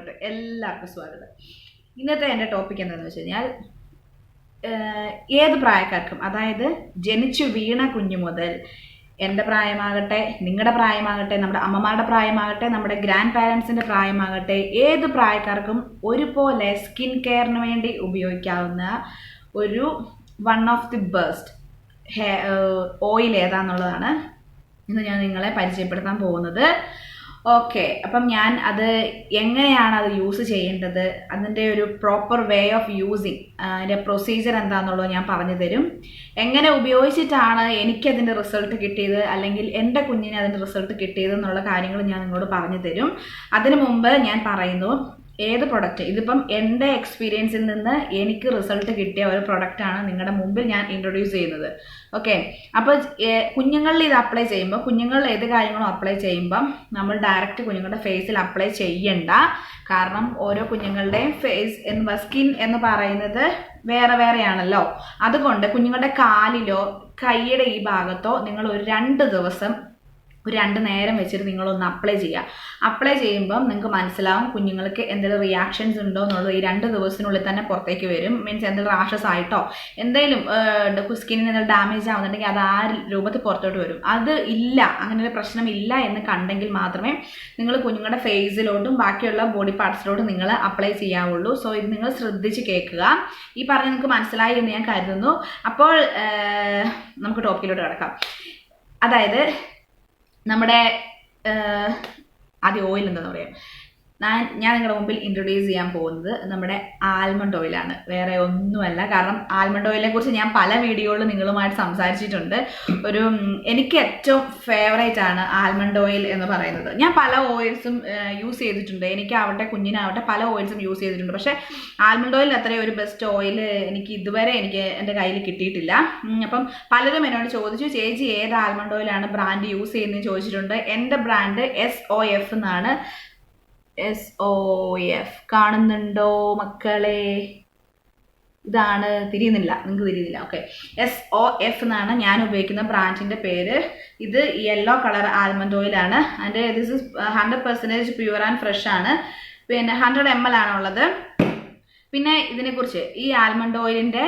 പറയട്ടെ, എല്ലാവർക്കും സ്വാഗതം. ഇന്നത്തെ എൻ്റെ ടോപ്പിക് എന്താണെന്ന് വെച്ച് കഴിഞ്ഞാൽ, ഏത് പ്രായക്കാർക്കും, അതായത് ജനിച്ചു വീണ കുഞ്ഞു മുതൽ എൻ്റെ പ്രായമാകട്ടെ, നിങ്ങളുടെ പ്രായമാകട്ടെ, നമ്മുടെ അമ്മമാരുടെ പ്രായമാകട്ടെ, നമ്മുടെ ഗ്രാൻഡ് പാരൻസിൻ്റെ പ്രായമാകട്ടെ, ഏത് പ്രായക്കാർക്കും ഒരുപോലെ സ്കിൻ കെയറിന് വേണ്ടി ഉപയോഗിക്കാവുന്ന ഒരു one of the best oil ഏതാന്നുള്ളതാണ് ഇന്ന് ഞാൻ നിങ്ങളെ പരിചയപ്പെടുത്താൻ പോകുന്നത്. ഓക്കെ, അപ്പം ഞാൻ അത് എങ്ങനെയാണ് അത് യൂസ് ചെയ്യേണ്ടത്, അതിൻ്റെ ഒരു പ്രോപ്പർ വേ ഓഫ് യൂസിങ്, അതിൻ്റെ പ്രൊസീജിയർ എന്താണെന്നുള്ളത് ഞാൻ പറഞ്ഞു തരും. എങ്ങനെ ഉപയോഗിച്ചിട്ടാണ് എനിക്കതിൻ്റെ റിസൾട്ട് കിട്ടിയത്, അല്ലെങ്കിൽ എൻ്റെ കുഞ്ഞിന് അതിൻ്റെ റിസൾട്ട് കിട്ടിയത് എന്നുള്ള കാര്യങ്ങൾ ഞാൻ നിങ്ങളോട് പറഞ്ഞു തരും. അതിനു മുമ്പ് ഞാൻ പറയുന്നു, ഏത് പ്രൊഡക്റ്റ്, ഇതിപ്പം എൻ്റെ എക്സ്പീരിയൻസിൽ നിന്ന് എനിക്ക് റിസൾട്ട് കിട്ടിയ ഒരു പ്രൊഡക്റ്റാണ് നിങ്ങളുടെ മുമ്പിൽ ഞാൻ ഇൻട്രൊഡ്യൂസ് ചെയ്യുന്നത്. ഓക്കെ, അപ്പോൾ കുഞ്ഞുങ്ങളിൽ ഇത് അപ്ലൈ ചെയ്യുമ്പോൾ, കുഞ്ഞുങ്ങളിൽ ഏത് കാര്യങ്ങളും അപ്ലൈ ചെയ്യുമ്പം നമ്മൾ ഡയറക്റ്റ് കുഞ്ഞുങ്ങളുടെ ഫേസിൽ അപ്ലൈ ചെയ്യണ്ട. കാരണം ഓരോ കുഞ്ഞുങ്ങളുടെയും ഫേസ് സ്കിൻ എന്ന് പറയുന്നത് വേറെ വേറെയാണല്ലോ. അതുകൊണ്ട് കുഞ്ഞുങ്ങളുടെ കാലിലോ കൈയുടെ ഈ ഭാഗത്തോ നിങ്ങൾ ഒരു 2 ദിവസം, ഒരു 2 നേരം വെച്ചിട്ട് നിങ്ങളൊന്ന് അപ്ലൈ ചെയ്യുക. അപ്ലൈ ചെയ്യുമ്പം നിങ്ങൾക്ക് മനസ്സിലാവും കുഞ്ഞുങ്ങൾക്ക് എന്തെങ്കിലും റിയാക്ഷൻസ് ഉണ്ടോ എന്നുള്ളത് ഈ 2 ദിവസത്തിനുള്ളിൽ തന്നെ പുറത്തേക്ക് വരും. മീൻസ് എന്തെങ്കിലും റാഷസ് ആയിട്ടോ എന്തെങ്കിലും സ്കിന്നിന് എന്തെങ്കിലും ഡാമേജ് ആവുന്നുണ്ടെങ്കിൽ അത് ആ രൂപത്തിൽ പുറത്തോട്ട് വരും. അത് ഇല്ല, അങ്ങനെ ഒരു പ്രശ്നമില്ല എന്ന് കണ്ടെങ്കിൽ മാത്രമേ നിങ്ങൾ കുഞ്ഞുങ്ങളുടെ ഫേസിലോട്ടും ബാക്കിയുള്ള ബോഡി പാർട്സിലോട്ടും നിങ്ങൾ അപ്ലൈ ചെയ്യാവുള്ളൂ. സോ ഇത് നിങ്ങൾ ശ്രദ്ധിച്ച് കേൾക്കുക. ഈ പറഞ്ഞ് നിങ്ങൾക്ക് മനസ്സിലായി എന്ന് ഞാൻ കരുതുന്നു. അപ്പോൾ നമുക്ക് ടോപ്പിക്കിലോട്ട് കിടക്കാം. അതായത് നമ്മുടെ ആദ്യം ഓയിൽ എന്താണെന്ന് പറയാം. ഞാൻ നിങ്ങളുടെ മുമ്പിൽ ഇൻട്രൊഡ്യൂസ് ചെയ്യാൻ പോകുന്നത് നമ്മുടെ ആൽമണ്ട് ഓയിലാണ്, വേറെ ഒന്നുമല്ല. കാരണം ആൽമണ്ട് ഓയിലിനെ കുറിച്ച് ഞാൻ പല വീഡിയോകളിൽ നിങ്ങളുമായിട്ട് സംസാരിച്ചിട്ടുണ്ട്. എനിക്ക് ഏറ്റവും ഫേവറേറ്റ് ആണ് ആൽമണ്ട് ഓയിൽ എന്ന് പറയുന്നത്. ഞാൻ പല ഓയിൽസും യൂസ് ചെയ്തിട്ടുണ്ട്, എനിക്കാവട്ടെ കുഞ്ഞിനാവട്ടെ പല ഓയിൽസും യൂസ് ചെയ്തിട്ടുണ്ട്. പക്ഷേ ആൽമണ്ട് ഓയിൽ അത്രയും ഒരു ബെസ്റ്റ് ഓയിൽ എനിക്ക് ഇതുവരെ എൻ്റെ കയ്യിൽ കിട്ടിയിട്ടില്ല. അപ്പം പലരും എന്നോട് ചോദിച്ചു, ചേച്ചി ഏത് ആൽമണ്ട് ഓയിലാണ് ബ്രാൻഡ് യൂസ് ചെയ്യുന്നതെന്ന് ചോദിച്ചിട്ടുണ്ട്. എൻ്റെ ബ്രാൻഡ് SOF എന്നാണ്. SOF കാണുന്നുണ്ടോ മക്കളെ? ഇതാണ്, തിരിയുന്നില്ല, നിങ്ങൾക്ക് തിരിയുന്നില്ല. ഓക്കെ, SOF എന്നാണ് ഞാൻ ഉപയോഗിക്കുന്ന ബ്രാൻഡിൻ്റെ പേര്. ഇത് യെല്ലോ കളർ ആൽമണ്ട് ഓയിലാണ്. അതിൻ്റെ this is 100% pure and fresh ആണ്. പിന്നെ 100 ml ആണുള്ളത്. പിന്നെ ഇതിനെക്കുറിച്ച്, ഈ ആൽമണ്ട് ഓയിലിൻ്റെ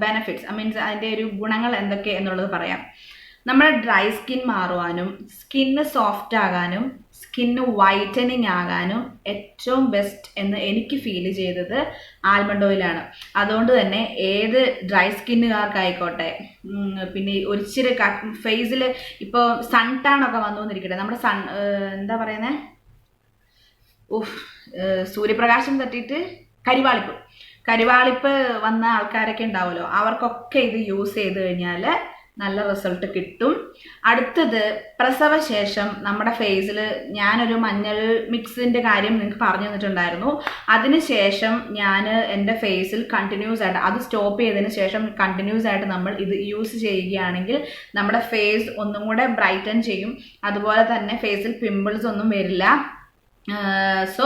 ബെനഫിറ്റ്സ്, മീൻസ് അതിൻ്റെ ഒരു ഗുണങ്ങൾ എന്തൊക്കെ എന്നുള്ളത് പറയാം. നമ്മുടെ ഡ്രൈ സ്കിൻ മാറുവാനും, സ്കിന്ന് സോഫ്റ്റ് ആകാനും, സ്കിന്ന് വൈറ്റനിങ് ആകാനും ഏറ്റവും ബെസ്റ്റ് എന്ന് എനിക്ക് ഫീൽ ചെയ്തത് ആൽമണ്ട് ഓയിലാണ്. അതുകൊണ്ട് തന്നെ ഏത് ഡ്രൈ സ്കിന്നുകാർക്കായിക്കോട്ടെ, പിന്നെ ഒരിച്ചിരി ഫേസിൽ ഇപ്പോൾ സൺ ടാൻ ഒക്കെ വന്നുകൊണ്ടിരിക്കട്ടെ, നമ്മുടെ എന്താ പറയുന്നത്, സൂര്യപ്രകാശം തട്ടിയിട്ട് കരിവാളിപ്പ് വന്ന ആൾക്കാരൊക്കെ ഉണ്ടാവുമല്ലോ, അവർക്കൊക്കെ ഇത് യൂസ് ചെയ്ത് കഴിഞ്ഞാൽ നല്ല റിസൾട്ട് കിട്ടും. അടുത്തത്, പ്രസവശേഷം നമ്മുടെ ഫേസിൽ ഞാനൊരു മഞ്ഞൾ മിക്സിൻ്റെ കാര്യം നിങ്ങൾക്ക് പറഞ്ഞു തന്നിട്ടുണ്ടായിരുന്നു. അതിനുശേഷം ഞാൻ എൻ്റെ ഫേസിൽ കണ്ടിന്യൂസ് ആയിട്ട്, അത് സ്റ്റോപ്പ് ചെയ്തതിന് ശേഷം കണ്ടിന്യൂസ് ആയിട്ട് നമ്മൾ ഇത് യൂസ് ചെയ്യുകയാണെങ്കിൽ നമ്മുടെ ഫേസ് ഒന്നും കൂടെ ബ്രൈറ്റൻ ചെയ്യും. അതുപോലെ തന്നെ ഫേസിൽ പിമ്പിൾസ് ഒന്നും വരില്ല. സോ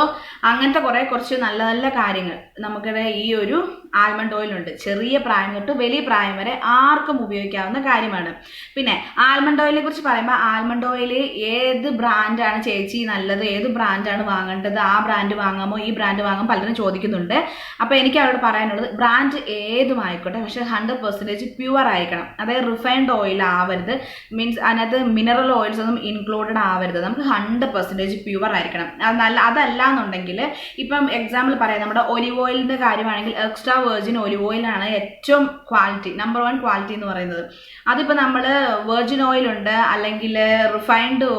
അങ്ങനത്തെ കുറച്ച് നല്ല നല്ല കാര്യങ്ങൾ നമുക്കിടെ ഈ ഒരു ആൽമണ്ട് ഓയിലുണ്ട്. ചെറിയ പ്രായം തൊട്ട് വലിയ പ്രായം വരെ ആർക്കും ഉപയോഗിക്കാവുന്ന കാര്യമാണ്. പിന്നെ ആൽമണ്ട് ഓയിലിനെ കുറിച്ച് പറയുമ്പോൾ, ആൽമണ്ട് ഓയിൽ ഏത് ബ്രാൻഡാണ് ചേച്ചി നല്ലത്, ഏത് ബ്രാൻഡാണ് വാങ്ങേണ്ടത്, ആ ബ്രാൻഡ് വാങ്ങാമോ ഈ ബ്രാൻഡ് വാങ്ങാൻ പലരും ചോദിക്കുന്നുണ്ട്. അപ്പോൾ എനിക്ക് അവരോട് പറയാനുള്ളത്, ബ്രാൻഡ് ഏതുമായിക്കോട്ടെ, പക്ഷേ 100% പ്യുവർ ആയിരിക്കണം. അതായത് റിഫൈൻഡ് ഓയിൽ ആവരുത്, മീൻസ് അതിനകത്ത് മിനറൽ ഓയിൽസ് ഒന്നും ഇൻക്ലൂഡഡ് ആവരുത്. നമുക്ക് 100% പ്യുവർ ആയിരിക്കണം. അതല്ല എന്നുണ്ടെങ്കിൽ, ഇപ്പം എക്സാമ്പിൾ പറയാം, നമ്മുടെ ഒലിവ് ഓയിലിൻ്റെ കാര്യമാണെങ്കിൽ എക്സ്ട്രാ വെർജിൻ ഒലിവ് ഓയിലാണ് ഏറ്റവും ക്വാളിറ്റി, നമ്പർ 1 ക്വാളിറ്റി എന്ന് പറയുന്നത്. അതിപ്പോൾ നമ്മൾ വെർജിൻ ഓയിലുണ്ട്, അല്ലെങ്കിൽ റിഫൈൻഡ്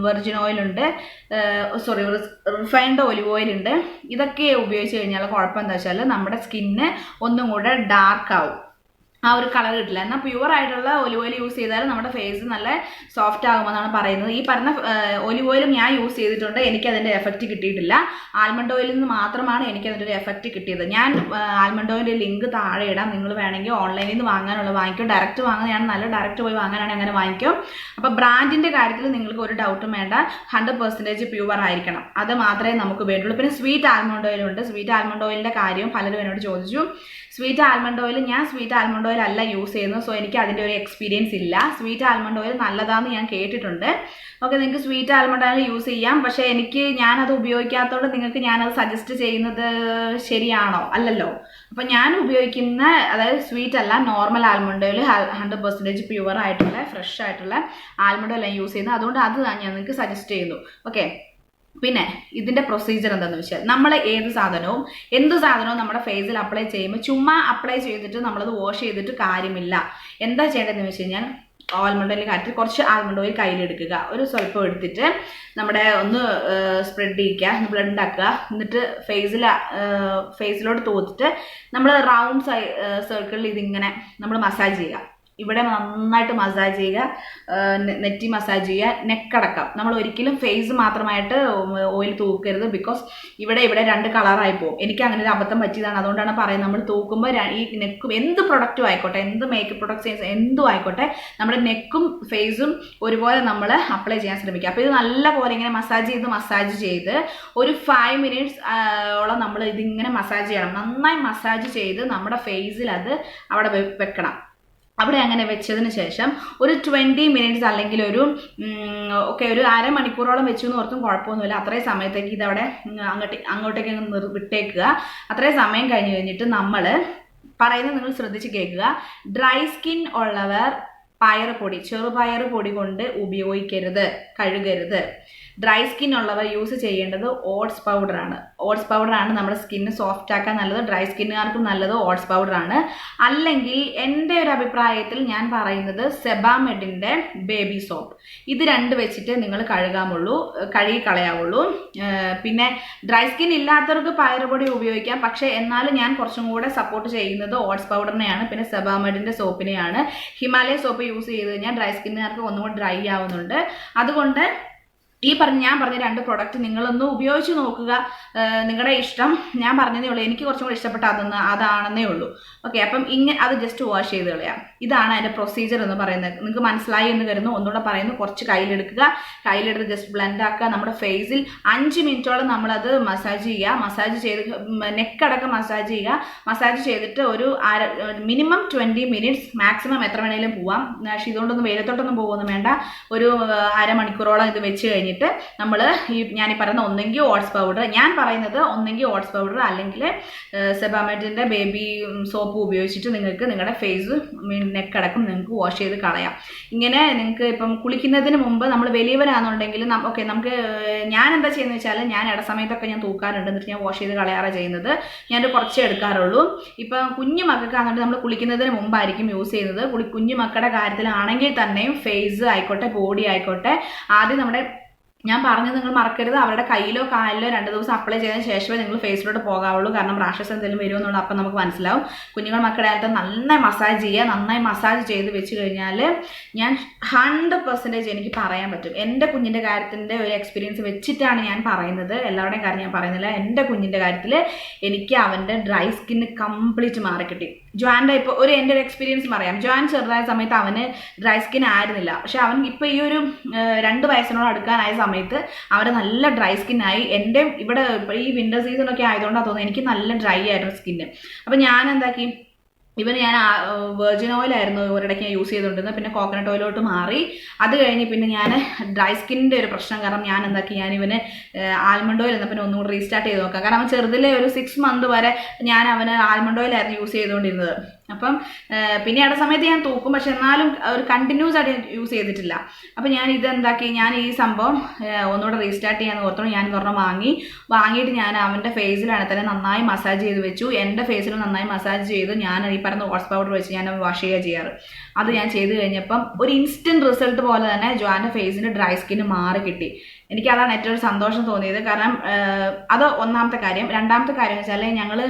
വെർജിൻ ഓയിലുണ്ട്, റിഫൈൻഡ് ഒലിവ് ഓയിലുണ്ട്. ഇതൊക്കെ ഉപയോഗിച്ച് കഴിഞ്ഞാൽ കുഴപ്പം എന്താ വെച്ചാൽ നമ്മുടെ സ്കിന്ന് ഒന്നും കൂടെ ഡാർക്ക് ആവും, ആ ഒരു കളർ കിട്ടില്ല. എന്നാൽ പ്യുവർ ആയിട്ടുള്ള ഒലിവ് ഓയിൽ യൂസ് ചെയ്താൽ നമ്മുടെ ഫേസ് നല്ല സോഫ്റ്റ് ആകുമെന്നാണ് പറയുന്നത്. ഈ പറഞ്ഞ ഒലിവ് ഓയിലും ഞാൻ യൂസ് ചെയ്തിട്ടുണ്ട്, എനിക്കതിൻ്റെ എഫക്റ്റ് കിട്ടിയിട്ടില്ല. ആൽമണ്ട് ഓയിലിൽ നിന്ന് മാത്രമാണ് എനിക്കതിൻ്റെ ഒരു എഫക്റ്റ് കിട്ടിയത്. ഞാൻ ആൽമണ്ട് ഓയിലിൻ്റെ ലിങ്ക് താഴെ ഇടാം, നിങ്ങൾ വേണമെങ്കിൽ ഓൺലൈനിൽ നിന്ന് വാങ്ങിക്കോ. ഡയറക്റ്റ് വാങ്ങുന്നതാണ് നല്ല, ഡയറക്റ്റ് പോയി വാങ്ങാനാണെങ്കിൽ അങ്ങനെ വാങ്ങിക്കോ. അപ്പോൾ ബ്രാൻഡിൻ്റെ കാര്യത്തിൽ നിങ്ങൾക്ക് ഒരു ഡൗട്ടും വേണ്ട, 100% പ്യുവർ ആയിരിക്കണം, അത് മാത്രമേ നമുക്ക് വേണ്ടുള്ളൂ. പിന്നെ സ്വീറ്റ് ആൽമണ്ട് ഓയിൽ ഉണ്ട്. സ്വീറ്റ് ആൽമണ്ട് ഓയിലിൻ്റെ കാര്യം പലരും എന്നോട് ചോദിച്ചു. സ്വീറ്റ് ആൽമണ്ട് ഓയിൽ ഞാൻ സ്വീറ്റ് ആൽമണ്ട് ഓയിൽ അല്ല യൂസ് ചെയ്യുന്നത്, സോ എനിക്ക് അതിൻ്റെ ഒരു എക്സ്പീരിയൻസ് ഇല്ല. സ്വീറ്റ് ആൽമണ്ട് ഓയിൽ നല്ലതാണെന്ന് ഞാൻ കേട്ടിട്ടുണ്ട്. ഓക്കെ, നിങ്ങൾക്ക് സ്വീറ്റ് ആൽമണ്ട് ഓയിൽ യൂസ് ചെയ്യാം, പക്ഷേ ഞാനത് ഉപയോഗിക്കാത്തതുകൊണ്ട് നിങ്ങൾക്ക് ഞാനത് സജസ്റ്റ് ചെയ്യുന്നത് ശരിയാണോ? അല്ലല്ലോ. അപ്പം ഞാൻ ഉപയോഗിക്കുന്ന, അതായത് സ്വീറ്റ് അല്ല, നോർമൽ ആൽമണ്ട് ഓയിൽ, 100% പ്യുവർ ആയിട്ടുള്ള ഫ്രഷ് ആയിട്ടുള്ള ആൽമണ്ട് ഓയിൽ യൂസ് ചെയ്യുന്നത്, അതുകൊണ്ട് അത് ഞാൻ നിങ്ങൾക്ക് സജസ്റ്റ് ചെയ്യുന്നു. ഓക്കെ, പിന്നെ ഇതിൻ്റെ പ്രൊസീജിയർ എന്താണെന്ന് വെച്ചാൽ, നമ്മൾ എന്ത് സാധനവും നമ്മുടെ ഫേസിൽ അപ്ലൈ ചെയ്യുമ്പോൾ ചുമ്മാ അപ്ലൈ ചെയ്തിട്ട് നമ്മളത് വാഷ് ചെയ്തിട്ട് കാര്യമില്ല. എന്താ ചെയ്യേണ്ടതെന്ന് വെച്ച് കഴിഞ്ഞാൽ, ആൽമണ്ട് ഓയിൽ കാര്യത്തിൽ കുറച്ച് ആൽമണ്ട് ഓയിൽ കയ്യിലെടുക്കുക, ഒരു സ്വല്പം എടുത്തിട്ട് നമ്മുടെ ഒന്ന് സ്പ്രെഡ് ചെയ്യിക്കുക, ബ്ലഡ് ഉണ്ടാക്കുക, എന്നിട്ട് ഫേസിലോട്ട് തൂത്തിട്ട് നമ്മൾ റൗണ്ട് സർക്കിളിൽ ഇതിങ്ങനെ നമ്മൾ മസാജ് ചെയ്യുക. ഇവിടെ നന്നായിട്ട് മസാജ് ചെയ്യുക, നെറ്റി മസാജ് ചെയ്യുക, നെക്കടക്കം. നമ്മൾ ഒരിക്കലും ഫേസ് മാത്രമായിട്ട് ഓയിൽ തൂക്കരുത്, ബിക്കോസ് ഇവിടെ 2 കളറായി പോകും. എനിക്ക് അങ്ങനെ ഒരു അബദ്ധം പറ്റിയതാണ്, അതുകൊണ്ടാണ് പറയുന്നത്. നമ്മൾ തൂക്കുമ്പോൾ ഈ നെക്കും, എന്ത് പ്രൊഡക്റ്റും ആയിക്കോട്ടെ, എന്ത് മേക്കപ്പ് പ്രൊഡക്ട്സ് എന്തും ആയിക്കോട്ടെ, നമ്മുടെ നെക്കും ഫേസും ഒരുപോലെ നമ്മൾ അപ്ലൈ ചെയ്യാൻ ശ്രമിക്കുക. അപ്പോൾ ഇത് നല്ലപോലെ ഇങ്ങനെ മസാജ് ചെയ്ത് ഒരു 5 മിനിറ്റ്സ് ഓളം നമ്മൾ ഇതിങ്ങനെ മസാജ് ചെയ്യണം. നന്നായി മസാജ് ചെയ്ത് നമ്മുടെ ഫേസിൽ അത് അവിടെ വെക്കണം. അവിടെ അങ്ങനെ വെച്ചതിന് ശേഷം ഒരു 20 മിനിറ്റ്സ് അല്ലെങ്കിൽ ഒരു അരമണിക്കൂറോളം വെച്ചു എന്ന് ഓർത്തും കുഴപ്പമൊന്നുമില്ല. അത്രയും സമയത്തേക്ക് ഇതവിടെ അങ്ങോട്ടേക്ക് വിട്ടേക്കുക. അത്രയും സമയം കഴിഞ്ഞിട്ട് നമ്മൾ പറയുന്നത് നിങ്ങൾ ശ്രദ്ധിച്ച് കേൾക്കുക. ഡ്രൈ സ്കിൻ ഉള്ളവർ ചെറുപയർ പൊടി കൊണ്ട് ഉപയോഗിക്കരുത്, കഴുകരുത്. ഡ്രൈ സ്കിൻ ഉള്ളവർ യൂസ് ചെയ്യേണ്ടത് ഓട്സ് പൗഡറാണ്. ഓട്സ് പൗഡറാണ് നമ്മുടെ സ്കിന്ന് സോഫ്റ്റ് ആക്കാൻ നല്ലത്. ഡ്രൈ സ്കിന്നുകാർക്കും നല്ലത് ഓട്സ് പൗഡറാണ്. അല്ലെങ്കിൽ എൻ്റെ ഒരു അഭിപ്രായത്തിൽ ഞാൻ പറയുന്നത് സെബാമെഡിൻ്റെ ബേബി സോപ്പ്. ഇത് 2 വെച്ചിട്ട് നിങ്ങൾ കഴുകി കളയാവുള്ളൂ. പിന്നെ ഡ്രൈ സ്കിൻ ഇല്ലാത്തവർക്ക് പയറുപൊടി ഉപയോഗിക്കാം, പക്ഷേ എന്നാലും ഞാൻ കുറച്ചും കൂടെ സപ്പോർട്ട് ചെയ്യുന്നത് ഓട്സ് പൗഡറിനെയാണ്, പിന്നെ സെബാമെഡിൻ്റെ സോപ്പിനെയാണ്. ഹിമാലയ സോപ്പ് യൂസ് ചെയ്ത് കഴിഞ്ഞാൽ ഡ്രൈ സ്കിന്നുകാർക്ക് ഒന്നും കൂടി ഡ്രൈ ആവുന്നുണ്ട്. അതുകൊണ്ട് ഞാൻ പറഞ്ഞ 2 പ്രൊഡക്റ്റ് നിങ്ങളൊന്ന് ഉപയോഗിച്ച് നോക്കുക. നിങ്ങളുടെ ഇഷ്ടം, ഞാൻ പറഞ്ഞതേ ഉള്ളൂ. എനിക്ക് കുറച്ചും കൂടി ഇഷ്ടപ്പെട്ട അതാണെന്നേ ഉള്ളൂ. ഓക്കെ, അപ്പം അത് ജസ്റ്റ് വാഷ് ചെയ്ത് കളയാം. ഇതാണ് അതിൻ്റെ പ്രൊസീജിയർ എന്ന് പറയുന്നത്. നിങ്ങൾക്ക് മനസ്സിലായി എന്ന് കരുതുന്നു. ഒന്നുകൂടെ പറയുന്നു. കുറച്ച് കയ്യിലെടുത്ത് ജസ്റ്റ് ബ്ലെൻഡ് ആക്കുക. നമ്മുടെ ഫേസിൽ 5 മിനിറ്റോളം നമ്മളത് മസാജ് ചെയ്യുക. മസാജ് ചെയ്ത് നെക്കടക്കം മസാജ് ചെയ്യുക. മസാജ് ചെയ്തിട്ട് ഒരു മിനിമം 20 മിനിറ്റ്സ്, മാക്സിമം എത്ര വേണേലും പോവാം. പക്ഷേ ഇതുകൊണ്ടൊന്നും വെയിലത്തോട്ടൊന്നും പോകുമൊന്നും വേണ്ട. ഒരു അരമണിക്കൂറോളം ഇത് വെച്ച് കഴിഞ്ഞിട്ട് നമ്മൾ ഞാൻ പറയുന്ന ഒന്നെങ്കിൽ ഓട്സ് പൗഡർ, അല്ലെങ്കിൽ സെബാമെഡിൻ്റെ ബേബി സോപ്പ് ഉപയോഗിച്ചിട്ട് നിങ്ങൾക്ക് നിങ്ങളുടെ ഫേസ് നെക്കടക്കം നിങ്ങൾക്ക് വാഷ് ചെയ്ത് കളയാം. ഇങ്ങനെ നിങ്ങൾക്ക് ഇപ്പം കുളിക്കുന്നതിന് മുമ്പ്, നമ്മൾ വലിയവരാണെന്നുണ്ടെങ്കിൽ നമുക്ക് ഞാൻ എന്താ ചെയ്യുന്നത് വെച്ചാൽ, ഞാൻ ഇടസമയത്തൊക്കെ ഞാൻ തൂക്കാറുണ്ട്, എന്നിട്ട് ഞാൻ വാഷ് ചെയ്ത് കളയാറാണ് ചെയ്യുന്നത്. ഞാനൊരു കുറച്ചേ എടുക്കാറുള്ളൂ. ഇപ്പം കുഞ്ഞു മക്കൾക്കാണെന്നുണ്ടെങ്കിൽ നമ്മൾ കുളിക്കുന്നതിന് മുമ്പായിരിക്കും യൂസ് ചെയ്യുന്നത്. കുഞ്ഞു മക്കളുടെ കാര്യത്തിലാണെങ്കിൽ തന്നെയും ഫേസ് ആയിക്കോട്ടെ, ബോഡി ആയിക്കോട്ടെ, ആദ്യം ഞാൻ പറഞ്ഞത് നിങ്ങൾ മറക്കരുത്, അവരുടെ കയ്യിലോ കാലിലോ 2 ദിവസം അപ്ലൈ ചെയ്തതിന് ശേഷമേ നിങ്ങൾ ഫേസിലോട്ട് പോകാവുള്ളൂ. കാരണം റാഷസ് എന്തെങ്കിലും വരുമെന്നുള്ളത് അപ്പം നമുക്ക് മനസ്സിലാവും. കുഞ്ഞുങ്ങൾ മക്കളുടെ ആയിട്ട് നന്നായി മസാജ് ചെയ്യുക. നന്നായി മസാജ് ചെയ്ത് വെച്ച് കഴിഞ്ഞാൽ ഞാൻ 100% എനിക്ക് പറയാൻ പറ്റും. എൻ്റെ കുഞ്ഞിൻ്റെ കാര്യത്തിൻ്റെ ഒരു എക്സ്പീരിയൻസ് വെച്ചിട്ടാണ് ഞാൻ പറയുന്നത്. എല്ലാവരുടെയും കാര്യം ഞാൻ പറയുന്നില്ല. എൻ്റെ കുഞ്ഞിൻ്റെ കാര്യത്തിൽ എനിക്ക് അവൻ്റെ ഡ്രൈ സ്കിന്ന് കംപ്ലീറ്റ് മാറിക്കിട്ടി. ജോൻ്റെ ഇപ്പോൾ എൻ്റെ ഒരു എക്സ്പീരിയൻസ് പറയാം. ജോൻ ചെറുതായ സമയത്ത് അവന് ഡ്രൈ സ്കിൻ ആയിരുന്നില്ല. പക്ഷെ അവൻ ഇപ്പോൾ ഈ ഒരു 2 വയസ്സിനോട് അടുക്കാനായ സമയത്ത് അവന് നല്ല ഡ്രൈ സ്കിന്നായി. എൻ്റെ ഇവിടെ ഈ വിൻ്റർ സീസണൊക്കെ ആയതുകൊണ്ടാണ് തോന്നുന്നത് എനിക്ക് നല്ല ഡ്രൈ ആയിരുന്നു സ്കിന്ന്. അപ്പം ഞാൻ എന്താക്കി, ഞാൻ വെർജിൻ ഓയിലായിരുന്നു ഒരിടയ്ക്ക് ഞാൻ യൂസ് ചെയ്തുകൊണ്ടിരുന്നത്. പിന്നെ കോക്കനട്ട് ഓയിലോട്ട് മാറി. അത് കഴിഞ്ഞ് പിന്നെ ഞാൻ ഡ്രൈ സ്കിന്നിൻ്റെ ഒരു പ്രശ്നം കാരണം ഞാൻ എന്താക്കി, ഇവന് ആൽമണ്ട് ഓയിൽ എന്നാൽ പിന്നെ ഒന്നുകൂടി റീസ്റ്റാർട്ട് ചെയ്ത് നോക്കാം. കാരണം അവൻ ചെറുതിലെ ഒരു 6 മന്ത് വരെ ഞാൻ അവന് ആൽമണ്ട് ഓയിലായിരുന്നു യൂസ് ചെയ്തുകൊണ്ടിരുന്നത്. അപ്പം പിന്നെ ഇട സമയത്ത് ഞാൻ തൂക്കും, പക്ഷെ എന്നാലും ഒരു കണ്ടിന്യൂസ് ആയിട്ട് യൂസ് ചെയ്തിട്ടില്ല. അപ്പം ഞാൻ ഇതെന്താക്കി, ഞാൻ ഈ സംഭവം ഒന്നുകൂടെ റീസ്റ്റാർട്ട് ചെയ്യാൻ ഓർത്തോളം ഞാൻ വാങ്ങിയിട്ട് ഞാൻ അവൻ്റെ ഫേസിലാണ് തന്നെ നന്നായി മസാജ് ചെയ്ത് വെച്ചു. എൻ്റെ ഫേസിലും നന്നായി മസാജ് ചെയ്ത് ഞാൻ ഈ പറഞ്ഞ ഓട്സ് പൗഡർ വെച്ച് ഞാൻ വാഷ് ചെയ്യുക ചെയ്യാറ്. അത് ഞാൻ ചെയ്ത് കഴിഞ്ഞപ്പം ഒരു ഇൻസ്റ്റൻറ്റ് റിസൾട്ട് പോലെ തന്നെ ജോൻ്റെ ഫേസിൻ്റെ ഡ്രൈ സ്കിന്ന് മാറി കിട്ടി. എനിക്കതാണ് ഏറ്റവും സന്തോഷം തോന്നിയത്. കാരണം അത് ഒന്നാമത്തെ കാര്യം. രണ്ടാമത്തെ കാര്യം വെച്ചാൽ ഞങ്ങൾ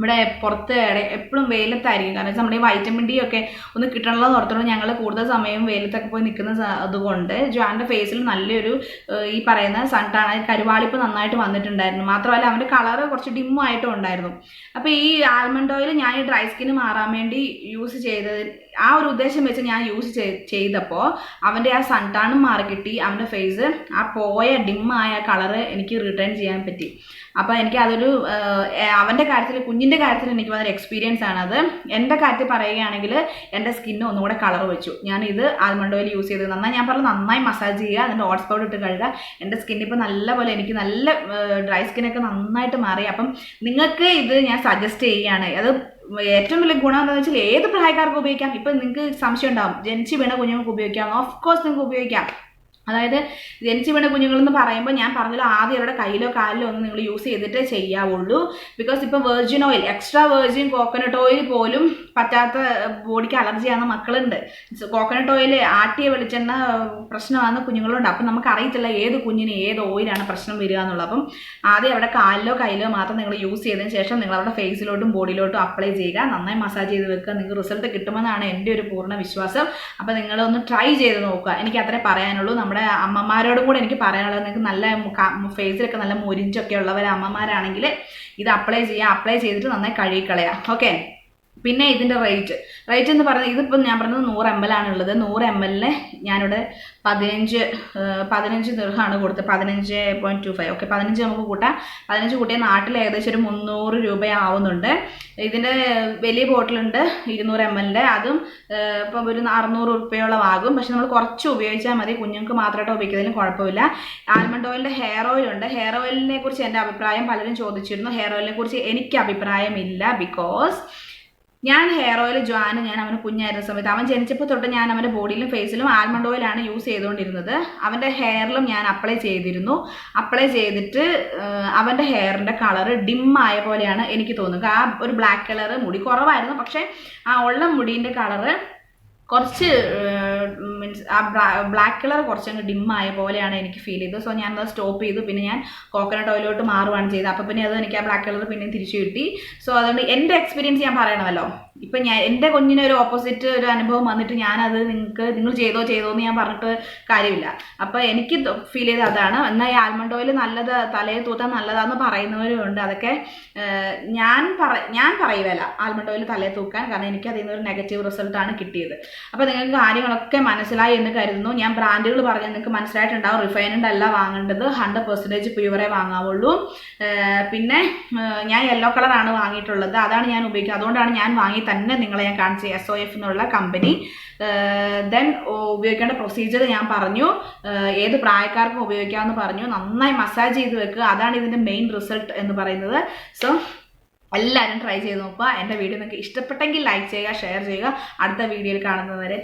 ഇവിടെ പുറത്ത് എപ്പോഴും വെയിലത്തായിരിക്കും. കാരണം നമ്മുടെ ഈ വൈറ്റമിൻ ഡി ഒക്കെ ഒന്ന് കിട്ടണമെന്ന് ഓർത്തോളം ഞങ്ങൾ കൂടുതൽ സമയം വെയിലത്തൊക്കെ പോയി നിൽക്കുന്ന അതുകൊണ്ട് ജോൻ്റെ ഫേസിൽ നല്ലൊരു ഈ പറയുന്ന സൺടാണ് കരുവാളിപ്പ് നന്നായിട്ട് വന്നിട്ടുണ്ടായിരുന്നു. മാത്രമല്ല അവൻ്റെ കളറ് കുറച്ച് ഡിമ്മായിട്ടും ഉണ്ടായിരുന്നു. അപ്പോൾ ഈ ആൽമണ്ട് ഓയിൽ ഞാൻ ഈ ഡ്രൈ സ്കിന്ന് മാറാൻ വേണ്ടി യൂസ് ചെയ്തത് ആ ഒരു ഉദ്ദേശം വെച്ച് ഞാൻ യൂസ് ചെയ്തപ്പോൾ അവൻ്റെ ആ സൺടാണും മാറി കിട്ടി. അവൻ്റെ ഫേസ് ആ പോയ ഡിമ്മായ കളറ് എനിക്ക് റിട്ടേൺ ചെയ്യാൻ പറ്റി. അപ്പോൾ എനിക്ക് അതൊരു അവൻ്റെ കാര്യത്തിൽ കുഞ്ഞിൻ്റെ കാര്യത്തിൽ എനിക്ക് വന്നൊരു എക്സ്പീരിയൻസ് ആണത്. എൻ്റെ കാര്യത്തിൽ പറയുകയാണെങ്കിൽ എൻ്റെ സ്കിന്ന് ഒന്നുകൂടെ കളർ വെച്ചു. ഞാൻ ഇത് ആൽമണ്ട് ഓയിൽ യൂസ് ചെയ്ത് ഞാൻ പറഞ്ഞു നന്നായി മസാജ് ചെയ്യുക, അതിൻ്റെ ഓട്സ് പൗഡർ ഇട്ട് കഴുകുക. എൻ്റെ സ്കിന്നിപ്പോൾ നല്ലപോലെ എനിക്ക് നല്ല ഡ്രൈ സ്കിന്നൊക്കെ നന്നായിട്ട് മാറി. അപ്പം നിങ്ങൾക്ക് ഇത് ഞാൻ സജസ്റ്റ് ചെയ്യുകയാണ്. അത് ഏറ്റവും വലിയ ഗുണം എന്താണെന്ന് വെച്ചാൽ ഏത് പ്രായക്കാർക്ക് ഉപയോഗിക്കാം. ഇപ്പം നിങ്ങൾക്ക് സംശയം ഉണ്ടാവും ജനിച്ച് വീണ കുഞ്ഞുങ്ങൾക്ക് ഉപയോഗിക്കാം. ഓഫ് കോഴ്സ് നിങ്ങൾക്ക് ഉപയോഗിക്കാം. അതായത് ജനിച്ച് വീണ കുഞ്ഞുങ്ങളെന്ന് പറയുമ്പോൾ ഞാൻ പറഞ്ഞല്ലോ ആദ്യം അവരുടെ കയ്യിലോ കാലിലോ ഒന്നും നിങ്ങൾ യൂസ് ചെയ്തിട്ടേ ചെയ്യാവുള്ളൂ. ബിക്കോസ് ഇപ്പോൾ virgin oil, extra virgin coconut oil പോലും പറ്റാത്ത ബോഡിക്ക് അലർജി ആവുന്ന മക്കളുണ്ട്. കോക്കനട്ട് ഓയിൽ ആട്ടിയ വെളിച്ചെണ്ണ പ്രശ്നമാകുന്ന കുഞ്ഞുങ്ങളുണ്ട്. അപ്പം നമുക്ക് അറിയത്തില്ല ഏത് കുഞ്ഞിന് ഏത് ഓയിലാണ് പ്രശ്നം വരിക എന്നുള്ളത്. അപ്പം ആദ്യം അവിടെ കാലിലോ കയ്യിലോ മാത്രം നിങ്ങൾ യൂസ് ചെയ്തതിന് ശേഷം നിങ്ങൾ അവരുടെ ഫേസിലോട്ടും ബോഡിയിലോട്ടും അപ്ലൈ ചെയ്യുക. നന്നായി മസാജ് ചെയ്ത് വെക്കുക. നിങ്ങൾക്ക് റിസൾട്ട് കിട്ടുമെന്നാണ് എൻ്റെ ഒരു പൂർണ്ണ വിശ്വാസം. അപ്പോൾ നിങ്ങളൊന്ന് ട്രൈ ചെയ്ത് നോക്കുക. എനിക്ക് അത്രേ പറയാനുള്ളൂ. നമ്മുടെ അമ്മമാരോടും കൂടെ എനിക്ക് പറയാനുള്ളത്, നിങ്ങൾക്ക് നല്ല ഫേസിലൊക്കെ നല്ല മുരിഞ്ചൊക്കെ ഉള്ളവർ അമ്മമാരാണെങ്കിൽ ഇത് അപ്ലൈ ചെയ്യുക. അപ്ലൈ ചെയ്തിട്ട് നന്നായി കഴുകിക്കളയാം. ഓക്കെ. പിന്നെ ഇതിൻ്റെ റേറ്റ് എന്ന് പറയുന്നത് ഇതിപ്പം ഞാൻ പറഞ്ഞത് 100 ml ആണുള്ളത്. 100 ml ഞാനിവിടെ 15 ദിർഹമാണ് കൊടുത്തത്. 15.25. ഓക്കെ, 15 നമുക്ക് കൂട്ടാം. 15 കൂട്ടിയ നാട്ടിൽ ഏകദേശം ഒരു 300 രൂപയാവുന്നുണ്ട്. ഇതിൻ്റെ വലിയ ബോട്ടിലുണ്ട് 200 ml. അതും ഇപ്പം ഒരു 600 രൂപയോളം ആകും. പക്ഷെ നമ്മൾ കുറച്ച് ഉപയോഗിച്ചാൽ മതി. കുഞ്ഞുങ്ങൾക്ക് മാത്രമായിട്ട് ഉപയോഗിക്കുന്നതിന് കുഴപ്പമില്ല. ആൽമണ്ട് ഓയിലിൻ്റെ ഹെയർ ഓയിൽ ഉണ്ട്. ഹെയർ ഓയിലിനെ കുറിച്ച് എൻ്റെ അഭിപ്രായം പലരും ചോദിച്ചിരുന്നു. ഹെയർ ഓയിലിനെ കുറിച്ച് എനിക്ക് അഭിപ്രായമില്ല. ബിക്കോസ് ഞാൻ ഹെയർ ഓയിൽ ഞാൻ അവന് കുഞ്ഞായിരുന്ന സമയത്ത് അവൻ ജനിച്ചപ്പോൾ തൊട്ട് ഞാൻ അവൻ്റെ ബോഡിയിലും ഫേസിലും ആൽമണ്ട് ഓയിലാണ് യൂസ് ചെയ്തുകൊണ്ടിരുന്നത്. അവൻ്റെ ഹെയറിലും ഞാൻ അപ്ലൈ ചെയ്തിരുന്നു. അപ്ലൈ ചെയ്തിട്ട് അവൻ്റെ ഹെയറിൻ്റെ കളറ് ഡിമ്മായ പോലെയാണ് എനിക്ക് തോന്നുന്നത്. ആ ഒരു ബ്ലാക്ക് കളറ് മുടി കുറവായിരുന്നു, പക്ഷേ ആ ഉള്ള മുടീൻ്റെ കളറ് കുറച്ച് മീൻസ് ആ ബ്ലാക്ക് കളർ കുറച്ചങ്ങ് ഡിമ്മായ പോലെയാണ് എനിക്ക് ഫീൽ ചെയ്തത്. സോ ഞാനത് സ്റ്റോപ്പ് ചെയ്തു. പിന്നെ ഞാൻ കോക്കനട്ട് ഓയിലോട്ട് മാറുകയാണ് ചെയ്തത്. അപ്പോൾ പിന്നെ അത് എനിക്ക് ആ ബ്ലാക്ക് കളർ പിന്നെയും തിരിച്ചു കിട്ടി. സോ അതുകൊണ്ട് എൻ്റെ എക്സ്പീരിയൻസ് ഞാൻ പറയണമല്ലോ. ഇപ്പം എൻ്റെ കുഞ്ഞിന് ഒരു ഓപ്പോസിറ്റ് ഒരു അനുഭവം വന്നിട്ട് ഞാനത് നിങ്ങൾ ചെയ്തോ എന്ന് ഞാൻ പറഞ്ഞിട്ട് കാര്യമില്ല. അപ്പോൾ എനിക്ക് ഫീൽ ചെയ്ത് അതാണ്. എന്നാൽ ഈ ആൽമണ്ട് ഓയിൽ നല്ലത്, തലയിൽ തൂത്താൻ നല്ലതാണെന്ന് പറയുന്നവരും ഉണ്ട്. അതൊക്കെ ഞാൻ പറയുകയല്ല ആൽമണ്ട് ഓയിൽ തലയിൽ തൂക്കാൻ. കാരണം എനിക്ക് അതിൽ നിന്നൊരു നെഗറ്റീവ് റിസൾട്ടാണ് കിട്ടിയത്. അപ്പോൾ നിങ്ങൾക്ക് കാര്യങ്ങളൊക്കെ മനസ്സിലായി എന്ന് കരുതുന്നു. ഞാൻ ബ്രാൻഡുകൾ പറഞ്ഞാൽ നിങ്ങൾക്ക് മനസ്സിലായിട്ടുണ്ടാവും. റിഫൈൻഡ് അല്ല വാങ്ങേണ്ടത്, 100% പ്യുവറേ വാങ്ങാവുള്ളൂ. പിന്നെ ഞാൻ യെല്ലോ കളറാണ് വാങ്ങിയിട്ടുള്ളത്. അതാണ് ഞാൻ ഉപയോഗിക്കുന്നത്. അതുകൊണ്ടാണ് ഞാൻ വാങ്ങി തന്നെ നിങ്ങളെ ഞാൻ കാണിച്ചത്. SOF എന്നുള്ള കമ്പനി. ദെൻ ഉപയോഗിക്കേണ്ട പ്രൊസീജിയർ ഞാൻ പറഞ്ഞു. ഏത് പ്രായക്കാർക്കും ഉപയോഗിക്കാമെന്ന് പറഞ്ഞു. നന്നായി മസാജ് ചെയ്ത് വെക്കുക. അതാണ് ഇതിൻ്റെ മെയിൻ റിസൾട്ട് എന്ന് പറയുന്നത്. സോ എല്ലാവരും ട്രൈ ചെയ്ത് നോക്കുക. എൻ്റെ വീഡിയോ നിങ്ങൾക്ക് ഇഷ്ടപ്പെട്ടെങ്കിൽ ലൈക്ക് ചെയ്യുക, ഷെയർ ചെയ്യുക. അടുത്ത വീഡിയോയിൽ കാണുന്നവരെ